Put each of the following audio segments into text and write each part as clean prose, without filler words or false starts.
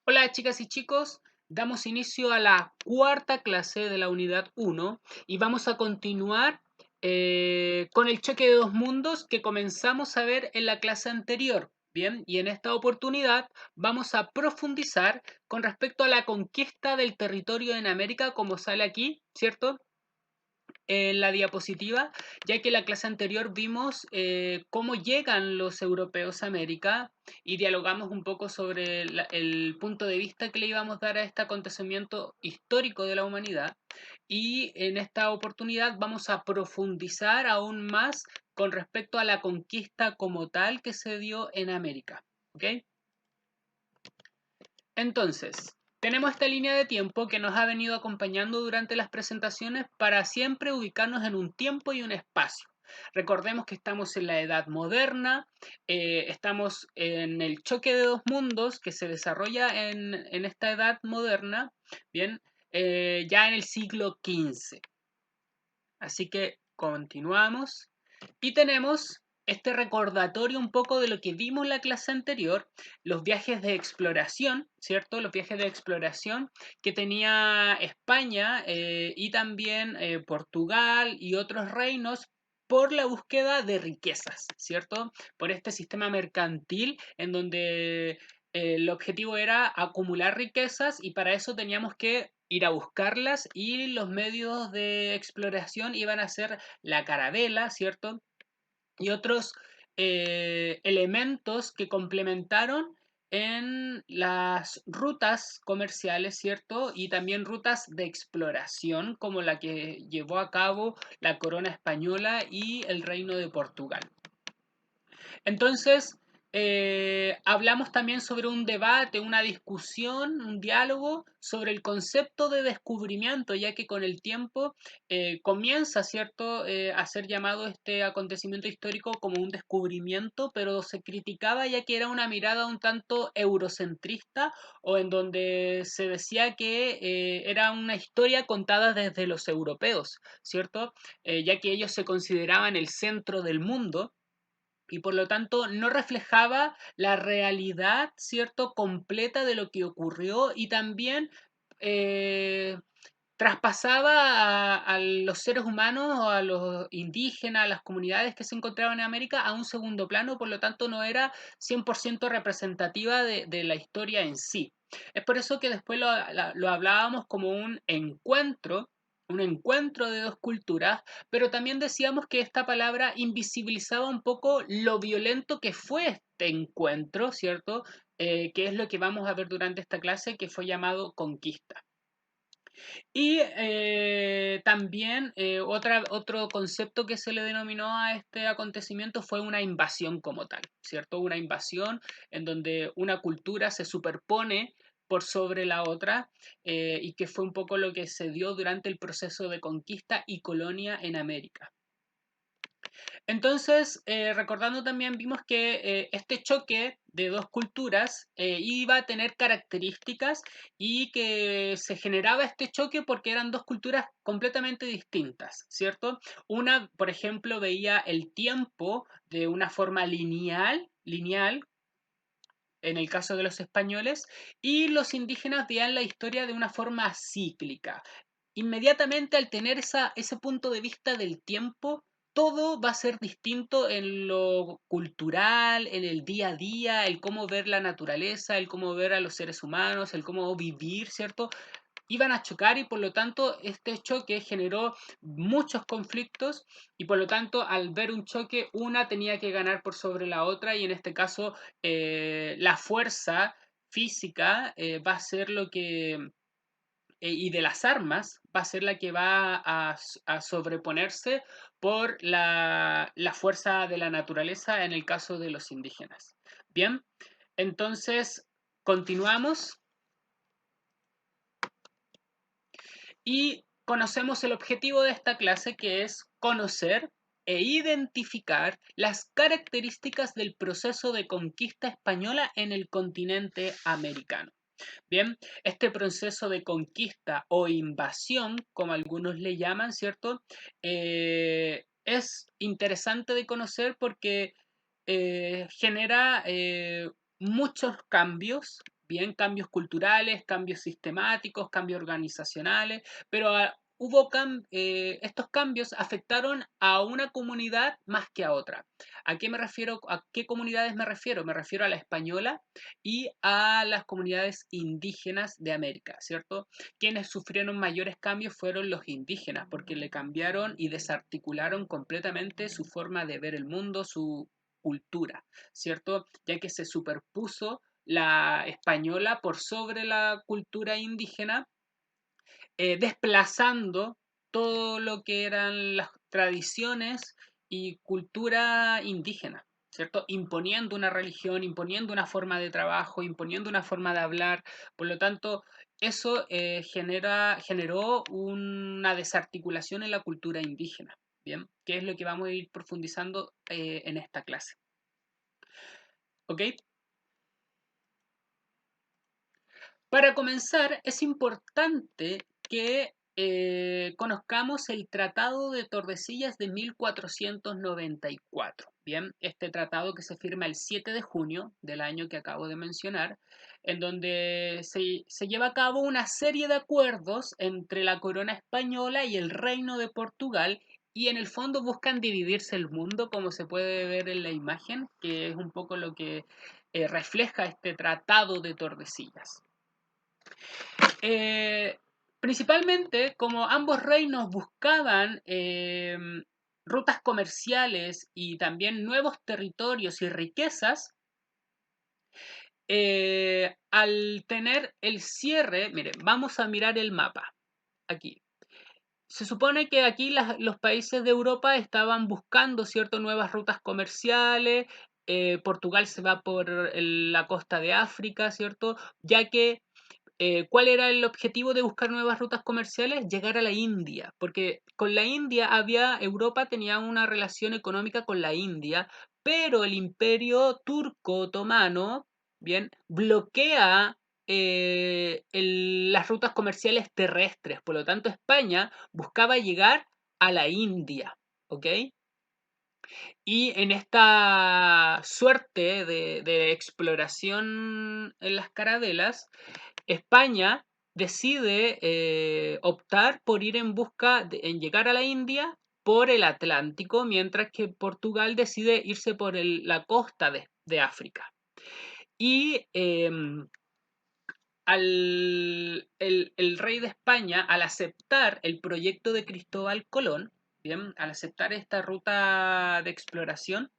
Hola chicas y chicos, damos inicio a la cuarta clase de la unidad uno y vamos a continuar con el choque de dos mundos que comenzamos a ver en la clase anterior. Bien, y en esta oportunidad vamos a profundizar con respecto a la conquista del territorio en América, como sale aquí, ¿cierto? En la diapositiva, ya que en la clase anterior vimos cómo llegan los europeos a América y dialogamos un poco sobre el punto de vista que le íbamos a dar a este acontecimiento histórico de la humanidad. Y en esta oportunidad vamos a profundizar aún más con respecto a la conquista como tal que se dio en América. ¿Ok? Entonces, tenemos esta línea de tiempo que nos ha venido acompañando durante las presentaciones para siempre ubicarnos en un tiempo y un espacio. Recordemos que estamos en la Edad Moderna, estamos en el choque de dos mundos que se desarrolla en esta Edad Moderna, bien, ya en el siglo XV. Así que continuamos y tenemos este recordatorio un poco de lo que vimos en la clase anterior, los viajes de exploración, ¿cierto? Los viajes de exploración que tenía España y también Portugal y otros reinos por la búsqueda de riquezas, ¿cierto? Por este sistema mercantil en donde el objetivo era acumular riquezas y para eso teníamos que ir a buscarlas y los medios de exploración iban a ser la carabela, ¿cierto? Y otros elementos que complementaron en las rutas comerciales, ¿cierto? Y también rutas de exploración, como la que llevó a cabo la corona española y el reino de Portugal. Entonces, hablamos también sobre un debate, una discusión, un diálogo sobre el concepto de descubrimiento, ya que con el tiempo comienza, ¿cierto?, a ser llamado este acontecimiento histórico como un descubrimiento, pero se criticaba ya que era una mirada un tanto eurocentrista o en donde se decía que era una historia contada desde los europeos, ¿cierto? Ya que ellos se consideraban el centro del mundo y por lo tanto no reflejaba la realidad, ¿cierto?, completa de lo que ocurrió y también eh, traspasaba a los seres humanos o a los indígenas, a las comunidades que se encontraban en América a un segundo plano, por lo tanto no era 100% representativa de la historia en sí. Es por eso que después lo hablábamos como un encuentro de dos culturas, pero también decíamos que esta palabra invisibilizaba un poco lo violento que fue este encuentro, ¿cierto? Que es lo que vamos a ver durante esta clase, que fue llamado conquista. Y también otro concepto que se le denominó a este acontecimiento fue una invasión como tal, ¿cierto? Una invasión en donde una cultura se superpone por sobre la otra y que fue un poco lo que se dio durante el proceso de conquista y colonia en América. Entonces, recordando también, vimos que este choque de dos culturas iba a tener características y que se generaba este choque porque eran dos culturas completamente distintas, ¿cierto? Una, por ejemplo, veía el tiempo de una forma lineal, en el caso de los españoles, y los indígenas veían la historia de una forma cíclica. Inmediatamente al tener ese punto de vista del tiempo, todo va a ser distinto en lo cultural, en el día a día, el cómo ver la naturaleza, el cómo ver a los seres humanos, el cómo vivir, ¿cierto? Iban a chocar y por lo tanto este choque generó muchos conflictos y por lo tanto al ver un choque una tenía que ganar por sobre la otra y en este caso la fuerza física va a ser lo que y de las armas va a ser la que va a sobreponerse por la fuerza de la naturaleza en el caso de los indígenas. Bien, entonces continuamos y conocemos el objetivo de esta clase que es conocer e identificar las características del proceso de conquista española en el continente americano. Bien, este proceso de conquista o invasión, como algunos le llaman, ¿cierto? Es interesante de conocer porque genera muchos cambios, bien, cambios culturales, cambios sistemáticos, cambios organizacionales, pero estos cambios afectaron a una comunidad más que a otra. ¿A qué me refiero? ¿A qué comunidades me refiero? Me refiero a la española y a las comunidades indígenas de América, ¿cierto? Quienes sufrieron mayores cambios fueron los indígenas, porque le cambiaron y desarticularon completamente su forma de ver el mundo, su cultura, ¿cierto? Ya que se superpuso la española por sobre la cultura indígena, desplazando todo lo que eran las tradiciones y cultura indígena, ¿cierto? Imponiendo una religión, imponiendo una forma de trabajo, imponiendo una forma de hablar. Por lo tanto, eso generó una desarticulación en la cultura indígena, ¿bien? Que es lo que vamos a ir profundizando en esta clase. ¿Ok? Para comenzar, es importante que conozcamos el Tratado de Tordesillas de 1494. Bien, este tratado que se firma el 7 de junio del año que acabo de mencionar, en donde se lleva a cabo una serie de acuerdos entre la corona española y el Reino de Portugal, y en el fondo buscan dividirse el mundo, como se puede ver en la imagen, que es un poco lo que refleja este Tratado de Tordesillas. Eh, Principalmente, como ambos reinos buscaban rutas comerciales y también nuevos territorios y riquezas, al tener el cierre, miren, vamos a mirar el mapa aquí. Se supone que aquí los países de Europa estaban buscando ciertas nuevas rutas comerciales. Portugal se va por la costa de África, ¿cierto? Ya que ¿cuál era el objetivo de buscar nuevas rutas comerciales? Llegar a la India, porque con la India Europa tenía una relación económica con la India, pero el imperio turco otomano, bien, bloquea las rutas comerciales terrestres, por lo tanto España buscaba llegar a la India, ¿ok? Y en esta suerte de exploración en las carabelas, España decide optar por ir en llegar a la India por el Atlántico, mientras que Portugal decide irse por la costa de África. Y el rey de España, al aceptar el proyecto de Cristóbal Colón, bien, al aceptar esta ruta de exploración,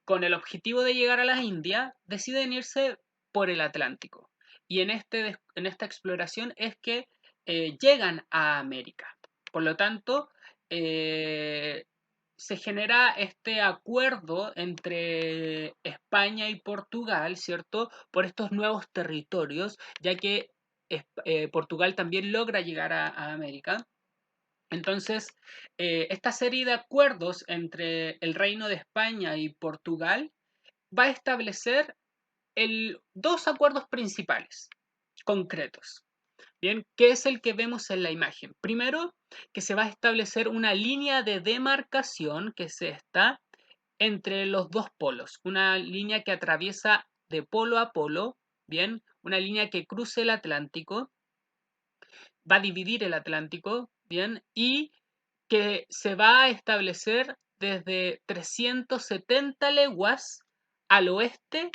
con el objetivo de llegar a las Indias, deciden irse por el Atlántico. Y en esta exploración es que llegan a América. Por lo tanto, eh, se genera este acuerdo entre España y Portugal, ¿cierto? Por estos nuevos territorios, ya que Portugal también logra llegar a América. Entonces, esta serie de acuerdos entre el Reino de España y Portugal va a establecer dos acuerdos principales, concretos. Bien, ¿qué es el que vemos en la imagen? Primero, que se va a establecer una línea de demarcación, que es esta, entre los dos polos. Una línea que atraviesa de polo a polo, bien, una línea que cruce el Atlántico, va a dividir el Atlántico, bien, y que se va a establecer desde 370 leguas al oeste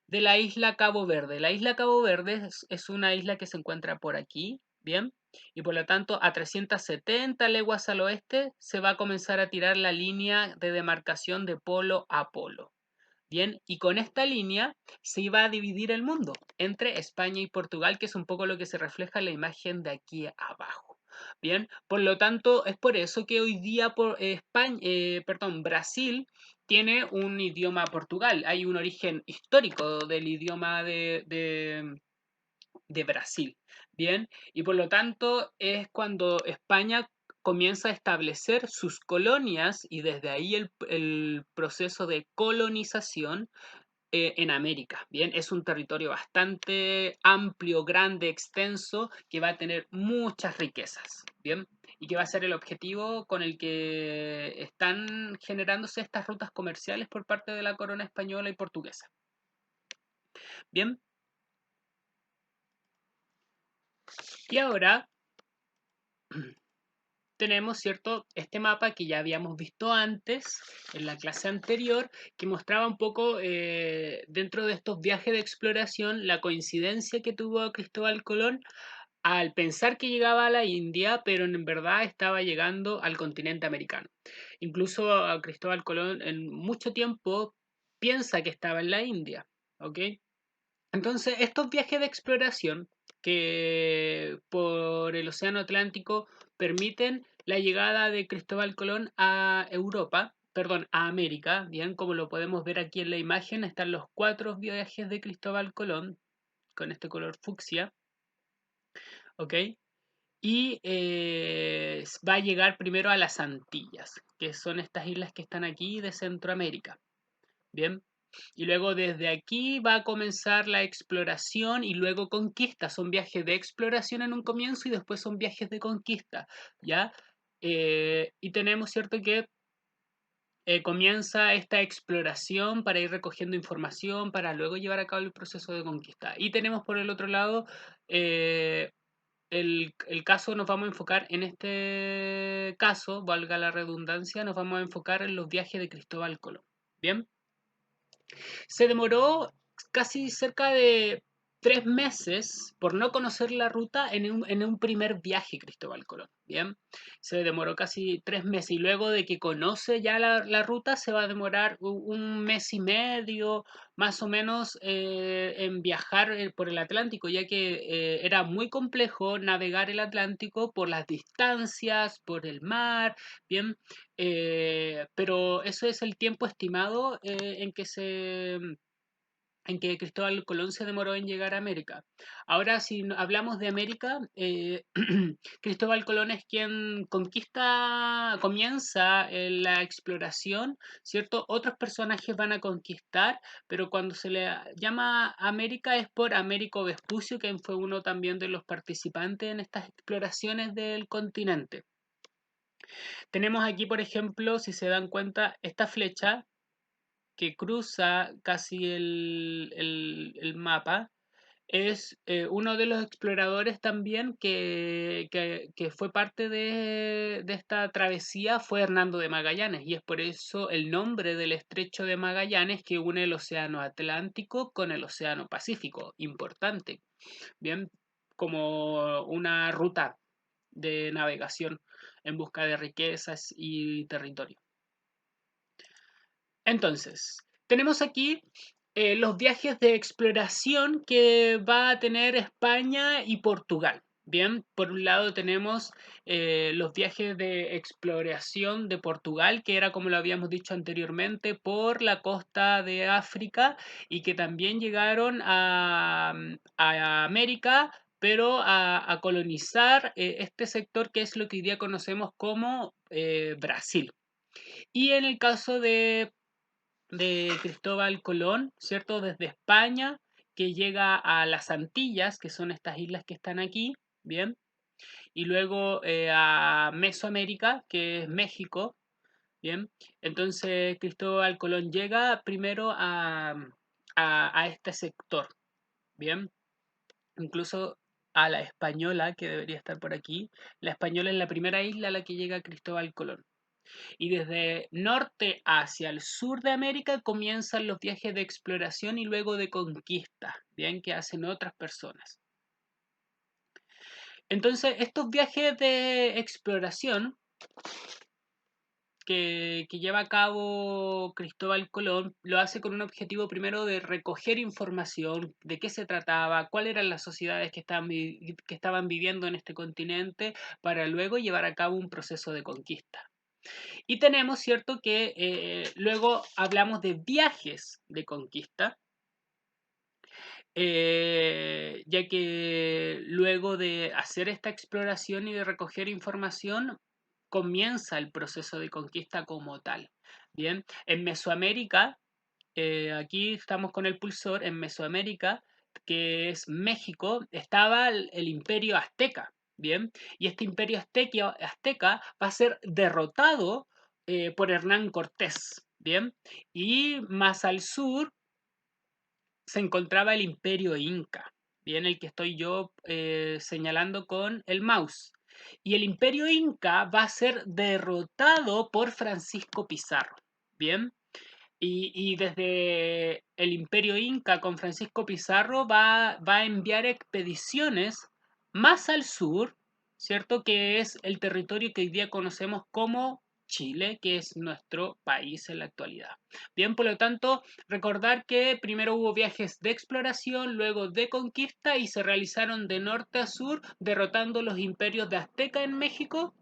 de la isla Cabo Verde. La isla Cabo Verde es una isla que se encuentra por aquí, ¿bien? Y por lo tanto, a 370 leguas al oeste se va a comenzar a tirar la línea de demarcación de polo a polo. Bien, y con esta línea se iba a dividir el mundo entre España y Portugal, que es un poco lo que se refleja en la imagen de aquí abajo. Bien, por lo tanto, es por eso que hoy día Brasil tiene un idioma Portugal. Hay un origen histórico del idioma de Brasil. Bien, y por lo tanto es cuando España comienza a establecer sus colonias y desde ahí el proceso de colonización en América. Bien, es un territorio bastante amplio, grande, extenso, que va a tener muchas riquezas. Bien, y que va a ser el objetivo con el que están generándose estas rutas comerciales por parte de la corona española y portuguesa. Bien. Y ahora tenemos, ¿cierto? Este mapa que ya habíamos visto antes, en la clase anterior, que mostraba un poco dentro de estos viajes de exploración la coincidencia que tuvo Cristóbal Colón al pensar que llegaba a la India, pero en verdad estaba llegando al continente americano. Incluso a Cristóbal Colón en mucho tiempo piensa que estaba en la India, ¿ok? Entonces, estos viajes de exploración que por el Océano Atlántico permiten la llegada de Cristóbal Colón a Europa, perdón, a América, bien, como lo podemos ver aquí en la imagen, están los 4 viajes de Cristóbal Colón con este color fucsia, ¿ok? Y va a llegar primero a las Antillas, que son estas islas que están aquí de Centroamérica, bien. Y luego desde aquí va a comenzar la exploración y luego conquista. Son viajes de exploración en un comienzo y después son viajes de conquista, ¿ya? Y tenemos, ¿cierto?, que comienza esta exploración para ir recogiendo información para luego llevar a cabo el proceso de conquista. Y tenemos por el otro lado eh, el caso, nos vamos a enfocar en este caso, valga la redundancia, nos vamos a enfocar en los viajes de Cristóbal Colón. Bien, se demoró casi cerca de 3 meses por no conocer la ruta en un primer viaje Cristóbal Colón. Bien, se demoró casi 3 meses y luego de que conoce ya la ruta se va a demorar un mes y medio más o menos en viajar por el Atlántico, ya que era muy complejo navegar el Atlántico por las distancias, por el mar, bien, pero eso es el tiempo estimado en que Cristóbal Colón se demoró en llegar a América. Ahora, si hablamos de América, Cristóbal Colón es quien comienza la exploración, ¿cierto? Otros personajes van a conquistar, pero cuando se le llama América es por Américo Vespucio, quien fue uno también de los participantes en estas exploraciones del continente. Tenemos aquí, por ejemplo, si se dan cuenta, esta flecha que cruza casi el mapa, es uno de los exploradores también que fue parte de esta travesía, fue Hernando de Magallanes, y es por eso el nombre del estrecho de Magallanes que une el Océano Atlántico con el Océano Pacífico, importante, bien, como una ruta de navegación en busca de riquezas y territorio. Entonces, tenemos aquí los viajes de exploración que va a tener España y Portugal. Bien, por un lado tenemos los viajes de exploración de Portugal, que era como lo habíamos dicho anteriormente, por la costa de África y que también llegaron a América, pero a colonizar este sector que es lo que hoy día conocemos como Brasil. Y en el caso de Cristóbal Colón, ¿cierto? Desde España, que llega a las Antillas, que son estas islas que están aquí, ¿bien? Y luego a Mesoamérica, que es México, ¿bien? Entonces Cristóbal Colón llega primero a este sector, ¿bien? Incluso a la Española, que debería estar por aquí. La Española es la primera isla a la que llega Cristóbal Colón. Y desde norte hacia el sur de América comienzan los viajes de exploración y luego de conquista, bien, que hacen otras personas. Entonces, estos viajes de exploración que lleva a cabo Cristóbal Colón lo hace con un objetivo primero de recoger información de qué se trataba, cuáles eran las sociedades que estaban viviendo en este continente, para luego llevar a cabo un proceso de conquista. Y tenemos, ¿cierto?, que luego hablamos de viajes de conquista, ya que luego de hacer esta exploración y de recoger información, comienza el proceso de conquista como tal. Bien, en Mesoamérica, aquí estamos con el pulsor, en Mesoamérica, que es México, estaba el imperio azteca, ¿bien? Y este imperio azteca va a ser derrotado por Hernán Cortés, ¿bien? Y más al sur se encontraba el imperio inca, bien, el que estoy yo señalando con el mouse. Y el imperio inca va a ser derrotado por Francisco Pizarro, bien. Y desde el Imperio Inca con Francisco Pizarro va a enviar expediciones más al sur, ¿cierto? Que es el territorio que hoy día conocemos como Chile, que es nuestro país en la actualidad. Bien, por lo tanto, recordar que primero hubo viajes de exploración, luego de conquista y se realizaron de norte a sur, derrotando los imperios de Azteca en México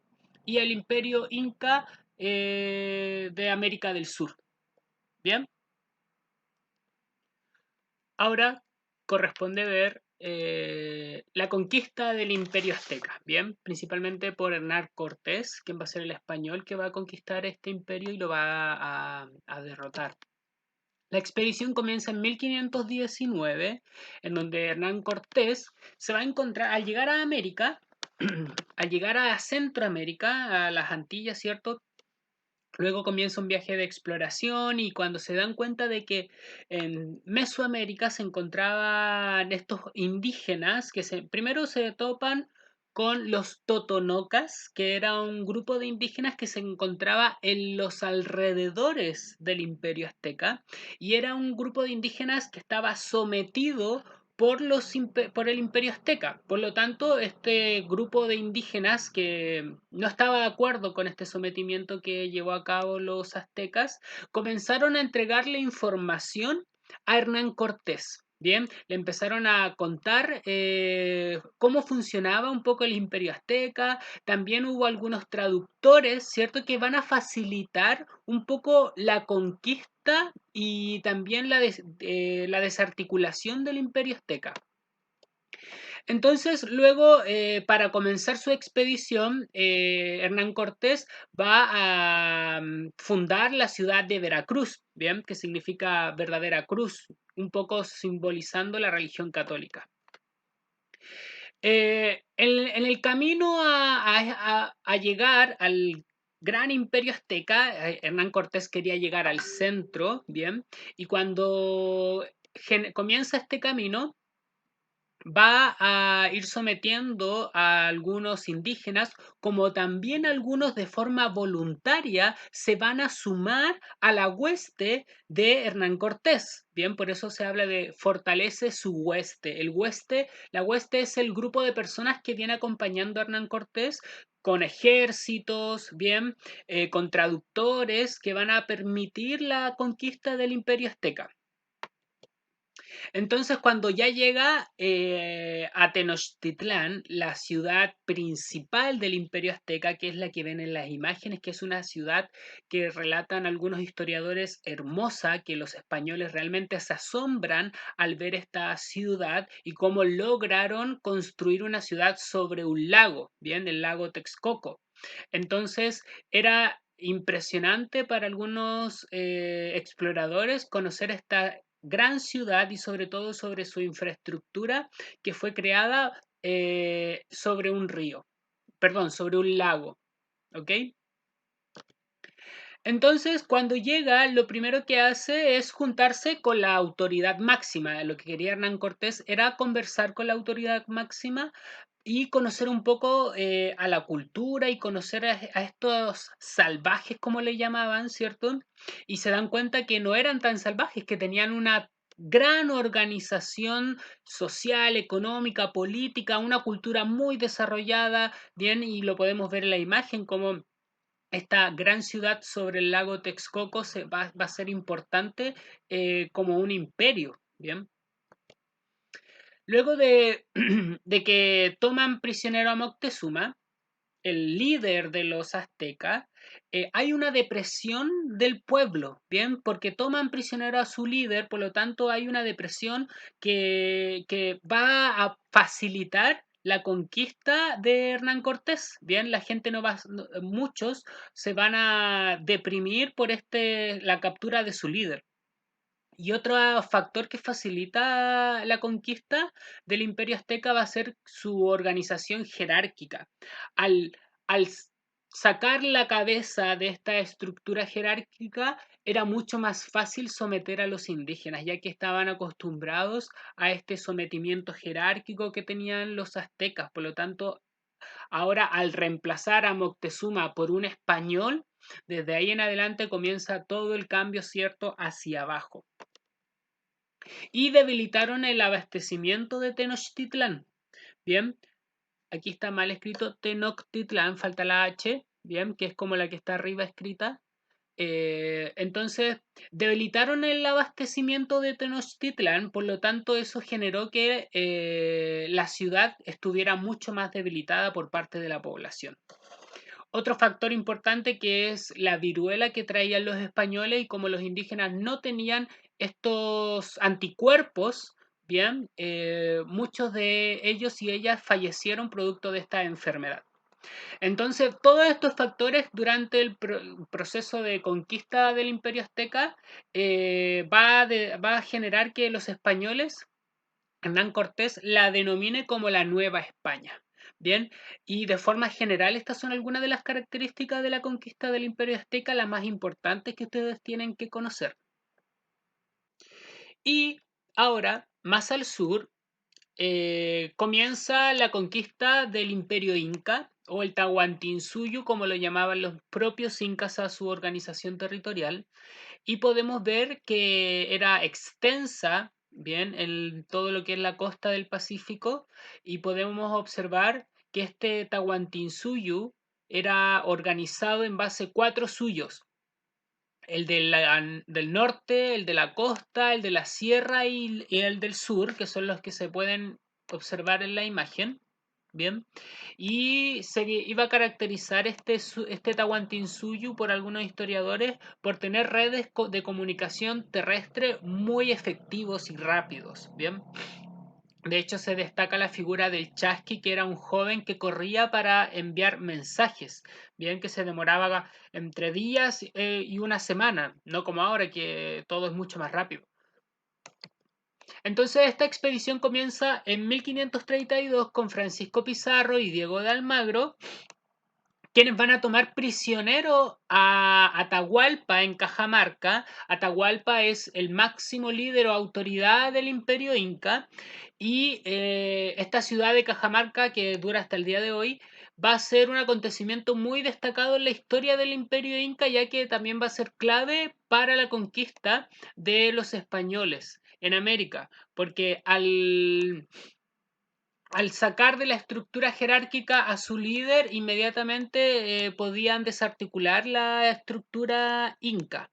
y el Imperio Inca de América del Sur. Bien, ahora corresponde ver la conquista del Imperio Azteca, bien, principalmente por Hernán Cortés, quien va a ser el español que va a conquistar este imperio y lo va a derrotar. La expedición comienza en 1519, en donde Hernán Cortés se va a encontrar, al llegar a América, al llegar a Centroamérica, a las Antillas, ¿cierto? Luego comienza un viaje de exploración y cuando se dan cuenta de que en Mesoamérica se encontraban estos indígenas que primero se topan con los totonocas, que era un grupo de indígenas que se encontraba en los alrededores del Imperio Azteca y era un grupo de indígenas que estaba sometido por el Imperio Azteca. Por lo tanto, este grupo de indígenas que no estaba de acuerdo con este sometimiento que llevó a cabo los aztecas, comenzaron a entregarle información a Hernán Cortés. Bien, le empezaron a contar cómo funcionaba un poco el imperio azteca. También hubo algunos traductores, ¿cierto?, que van a facilitar un poco la conquista y también la desarticulación del imperio azteca. Entonces, luego, para comenzar su expedición, Hernán Cortés va a fundar la ciudad de Veracruz, ¿bien? Que significa verdadera cruz, un poco simbolizando la religión católica. En el camino a llegar al gran imperio azteca, Hernán Cortés quería llegar al centro, ¿bien? Y cuando comienza este camino, va a ir sometiendo a algunos indígenas, como también algunos de forma voluntaria se van a sumar a la hueste de Hernán Cortés. Bien, por eso se habla de fortalece su hueste. La hueste es el grupo de personas que viene acompañando a Hernán Cortés con ejércitos, bien, con traductores que van a permitir la conquista del imperio azteca. Entonces, cuando ya llega a Tenochtitlán, la ciudad principal del Imperio Azteca, que es la que ven en las imágenes, que es una ciudad que relatan algunos historiadores hermosa, que los españoles realmente se asombran al ver esta ciudad y cómo lograron construir una ciudad sobre un lago, bien, el lago Texcoco. Entonces, era impresionante para algunos exploradores conocer esta gran ciudad y sobre todo sobre su infraestructura que fue creada sobre un río, perdón, sobre un lago, ¿ok? Entonces, cuando llega, lo primero que hace es juntarse con la autoridad máxima. Lo que quería Hernán Cortés era conversar con la autoridad máxima y conocer un poco a la cultura y conocer a estos salvajes, como le llamaban, ¿cierto? Y se dan cuenta que no eran tan salvajes, que tenían una gran organización social, económica, política, una cultura muy desarrollada, bien, y lo podemos ver en la imagen como esta gran ciudad sobre el lago Texcoco va a ser importante como un imperio, ¿bien? Luego de que toman prisionero a Moctezuma, el líder de los aztecas, hay una depresión del pueblo, ¿bien? Porque toman prisionero a su líder, por lo tanto hay una depresión que va a facilitar la conquista de Hernán Cortés, ¿bien? La gente no va, muchos se van a deprimir por la captura de su líder. Y otro factor que facilita la conquista del Imperio Azteca va a ser su organización jerárquica. Al, al sacar la cabeza de esta estructura jerárquica era mucho más fácil someter a los indígenas, ya que estaban acostumbrados a este sometimiento jerárquico que tenían los aztecas. Por lo tanto, ahora al reemplazar a Moctezuma por un español, desde ahí en adelante comienza todo el cambio, ¿cierto?, hacia abajo. Y debilitaron el abastecimiento de Tenochtitlán. Bien, aquí está mal escrito Tenochtitlán, falta la H, bien, que es como la que está arriba escrita. Entonces, debilitaron el abastecimiento de Tenochtitlán, por lo tanto, eso generó que la ciudad estuviera mucho más debilitada por parte de la población. Otro factor importante que es la viruela que traían los españoles y como los indígenas no tenían estos anticuerpos, bien, muchos de ellos y ellas fallecieron producto de esta enfermedad. Entonces, todos estos factores durante el proceso de conquista del Imperio Azteca va a generar que los españoles, Hernán Cortés, la denomine como la Nueva España. Bien, y de forma general estas son algunas de las características de la conquista del Imperio Azteca, las más importantes que ustedes tienen que conocer. Y ahora, más al sur, comienza la conquista del Imperio Inca o el Tahuantinsuyo, como lo llamaban los propios incas a su organización territorial, y podemos ver que era extensa, bien, todo lo que es la costa del Pacífico, y podemos observar que este Tahuantinsuyo era organizado en base a cuatro suyos: el del norte, el de la costa, el de la sierra y el del sur, que son los que se pueden observar en la imagen. Bien, y se iba a caracterizar este Tahuantinsuyo por algunos historiadores por tener redes de comunicación terrestre muy efectivos y rápidos. Bien, de hecho, se destaca la figura del Chasqui, que era un joven que corría para enviar mensajes, bien, que se demoraba entre días y una semana, no como ahora que todo es mucho más rápido. Entonces, esta expedición comienza en 1532 con Francisco Pizarro y Diego de Almagro, quienes van a tomar prisionero a Atahualpa en Cajamarca. Atahualpa es el máximo líder o autoridad del Imperio Inca y esta ciudad de Cajamarca, que dura hasta el día de hoy, va a ser un acontecimiento muy destacado en la historia del Imperio Inca, ya que también va a ser clave para la conquista de los españoles en América, porque al sacar de la estructura jerárquica a su líder, inmediatamente podían desarticular la estructura inca.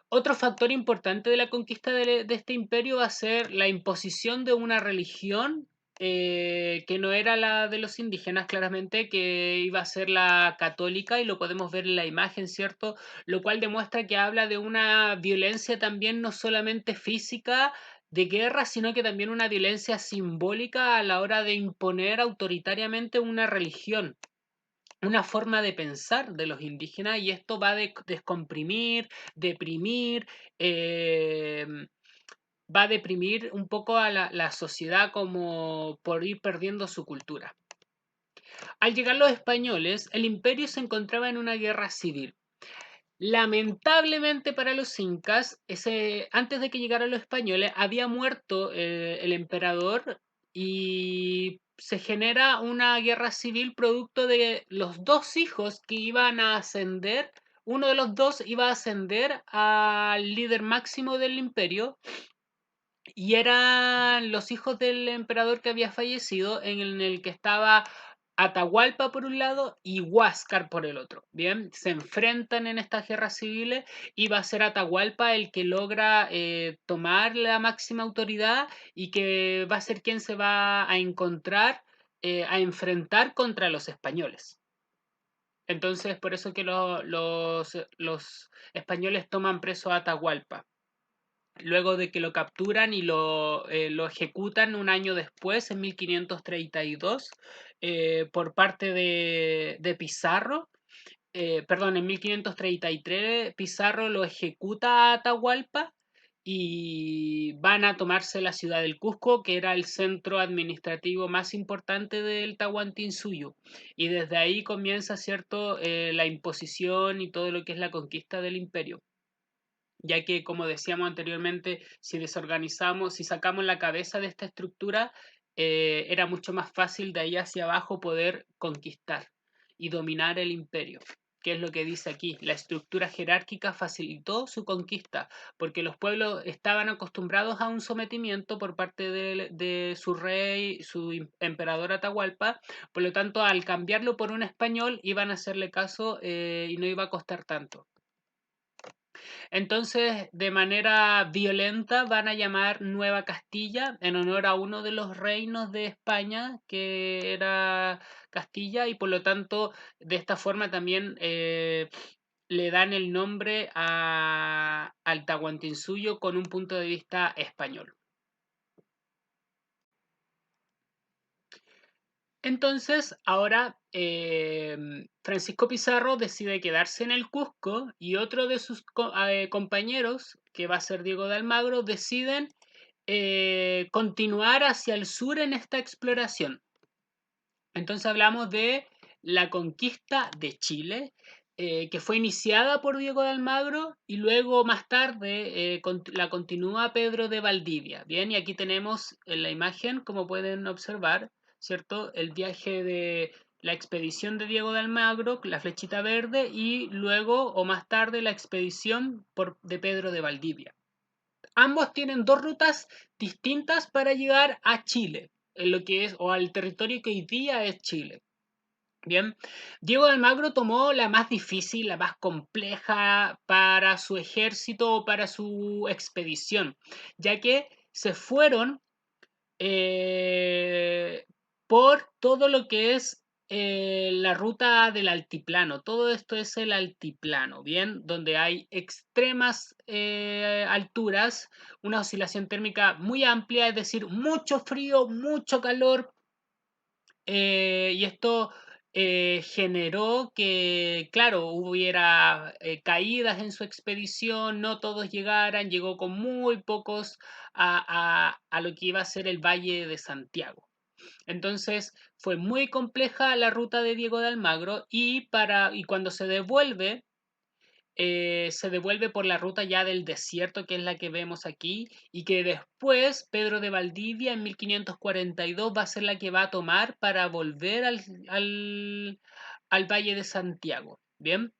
Otro factor importante de la conquista de este imperio va a ser la imposición de una religión que no era la de los indígenas, claramente, que iba a ser la católica, y lo podemos ver en la imagen, ¿cierto? Lo cual demuestra que habla de una violencia también no solamente física de guerra, sino que también una violencia simbólica a la hora de imponer autoritariamente una religión, una forma de pensar de los indígenas, y esto va a descomprimir, deprimir, eh, va a deprimir un poco a la sociedad como por ir perdiendo su cultura. Al llegar los españoles, el imperio se encontraba en una guerra civil. Lamentablemente para los incas, antes de que llegaran los españoles, había muerto el emperador y se genera una guerra civil producto de los dos hijos que iban a ascender. Uno de los dos iba a ascender al líder máximo del imperio y eran los hijos del emperador que había fallecido, en el que estaba Atahualpa por un lado y Huáscar por el otro. Bien, se enfrentan en estas guerras civiles y va a ser Atahualpa el que logra tomar la máxima autoridad y que va a ser quien se va a encontrar, a enfrentar contra los españoles. Entonces, por eso que los españoles toman preso a Atahualpa luego de que lo capturan y lo ejecutan un año después, en 1532, por parte de Pizarro. Perdón, en 1533 Pizarro lo ejecuta a Atahualpa y van a tomarse la ciudad del Cusco, que era el centro administrativo más importante del Tahuantinsuyo. Y desde ahí comienza, ¿cierto?, la imposición y todo lo que es la conquista del imperio. Ya que, como decíamos anteriormente, si desorganizamos, si sacamos la cabeza de esta estructura, era mucho más fácil de ahí hacia abajo poder conquistar y dominar el imperio. ¿Qué es lo que dice aquí? La estructura jerárquica facilitó su conquista, porque los pueblos estaban acostumbrados a un sometimiento por parte de su rey, su emperador Atahualpa. Por lo tanto, al cambiarlo por un español, iban a hacerle caso, y no iba a costar tanto. Entonces, de manera violenta van a llamar Nueva Castilla en honor a uno de los reinos de España, que era Castilla, y por lo tanto, de esta forma también le dan el nombre al Tahuantinsuyo con un punto de vista español. Entonces, ahora Francisco Pizarro decide quedarse en el Cusco y otro de sus compañeros, que va a ser Diego de Almagro, deciden continuar hacia el sur en esta exploración. Entonces hablamos de la conquista de Chile, que fue iniciada por Diego de Almagro y luego más tarde la continúa Pedro de Valdivia. Bien, y aquí tenemos en la imagen, como pueden observar, ¿cierto? El viaje de la expedición de Diego de Almagro, la flechita verde, y luego o más tarde la expedición de Pedro de Valdivia. Ambos tienen dos rutas distintas para llegar a Chile, en lo que es, o al territorio que hoy día es Chile. Bien, Diego de Almagro tomó la más difícil, la más compleja para su ejército o para su expedición, ya que se fueron eh, por todo lo que es la ruta del altiplano. Todo esto es el altiplano, ¿bien? Donde hay extremas alturas, una oscilación térmica muy amplia, es decir, mucho frío, mucho calor, y esto generó que, claro, hubiera caídas en su expedición, no todos llegaran, llegó con muy pocos a lo que iba a ser el Valle de Santiago. Entonces fue muy compleja la ruta de Diego de Almagro y cuando se devuelve por la ruta ya del desierto, que es la que vemos aquí, y que después Pedro de Valdivia en 1542 va a ser la que va a tomar para volver al Valle de Santiago. Bien.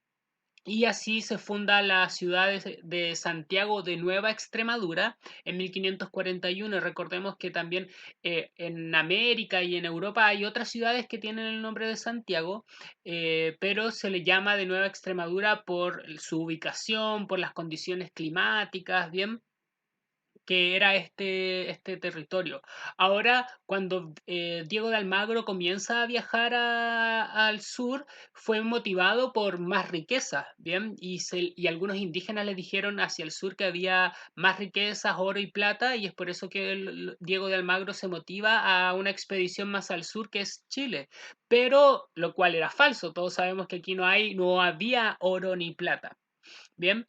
Y así se funda la ciudad de Santiago de Nueva Extremadura en 1541. Recordemos que también en América y en Europa hay otras ciudades que tienen el nombre de Santiago, pero se le llama de Nueva Extremadura por su ubicación, por las condiciones climáticas, ¿bien?, que era este territorio. Ahora, cuando Diego de Almagro comienza a viajar al sur, fue motivado por más riqueza, ¿bien? Y algunos indígenas le dijeron hacia el sur que había más riquezas, oro y plata, y es por eso que Diego de Almagro se motiva a una expedición más al sur, que es Chile. Pero, lo cual era falso, todos sabemos que aquí no había oro ni plata, ¿bien?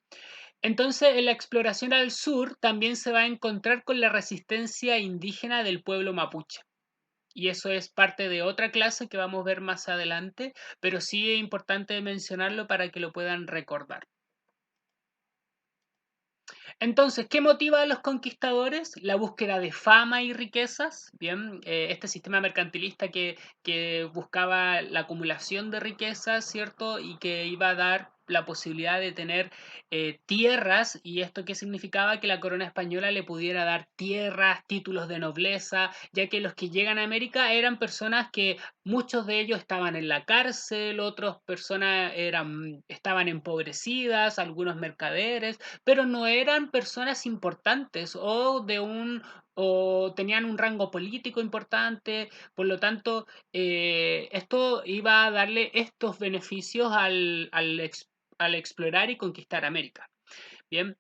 Entonces, en la exploración al sur también se va a encontrar con la resistencia indígena del pueblo mapuche. Y eso es parte de otra clase que vamos a ver más adelante, pero sí es importante mencionarlo para que lo puedan recordar. Entonces, ¿qué motiva a los conquistadores? La búsqueda de fama y riquezas, bien, este sistema mercantilista que buscaba la acumulación de riquezas, ¿cierto? Y que iba a dar la posibilidad de tener tierras, y esto qué significaba que la corona española le pudiera dar tierras, títulos de nobleza, ya que los que llegan a América eran personas que muchos de ellos estaban en la cárcel, otras personas estaban empobrecidas, algunos mercaderes, pero no eran personas importantes o tenían un rango político importante. Por lo tanto, esto iba a darle estos beneficios al explorar y conquistar América. Bien,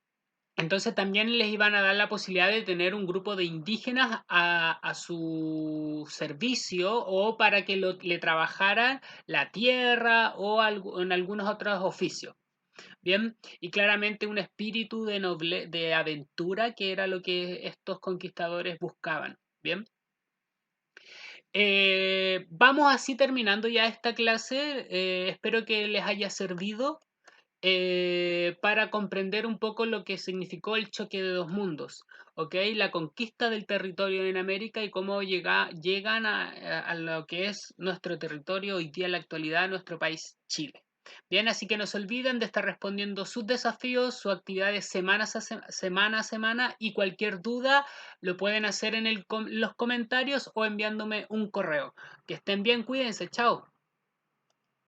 entonces también les iban a dar la posibilidad de tener un grupo de indígenas a su servicio, o para que le trabajaran la tierra o en algunos otros oficios. Bien, y claramente un espíritu de aventura que era lo que estos conquistadores buscaban. Bien, vamos así terminando ya esta clase. Espero que les haya servido para comprender un poco lo que significó el choque de dos mundos, ¿ok? La conquista del territorio en América y cómo llegan a lo que es nuestro territorio hoy día en la actualidad, nuestro país Chile. Bien, así que no se olviden de estar respondiendo sus desafíos, sus actividades semana a semana y cualquier duda lo pueden hacer en los comentarios o enviándome un correo. Que estén bien, cuídense, chao.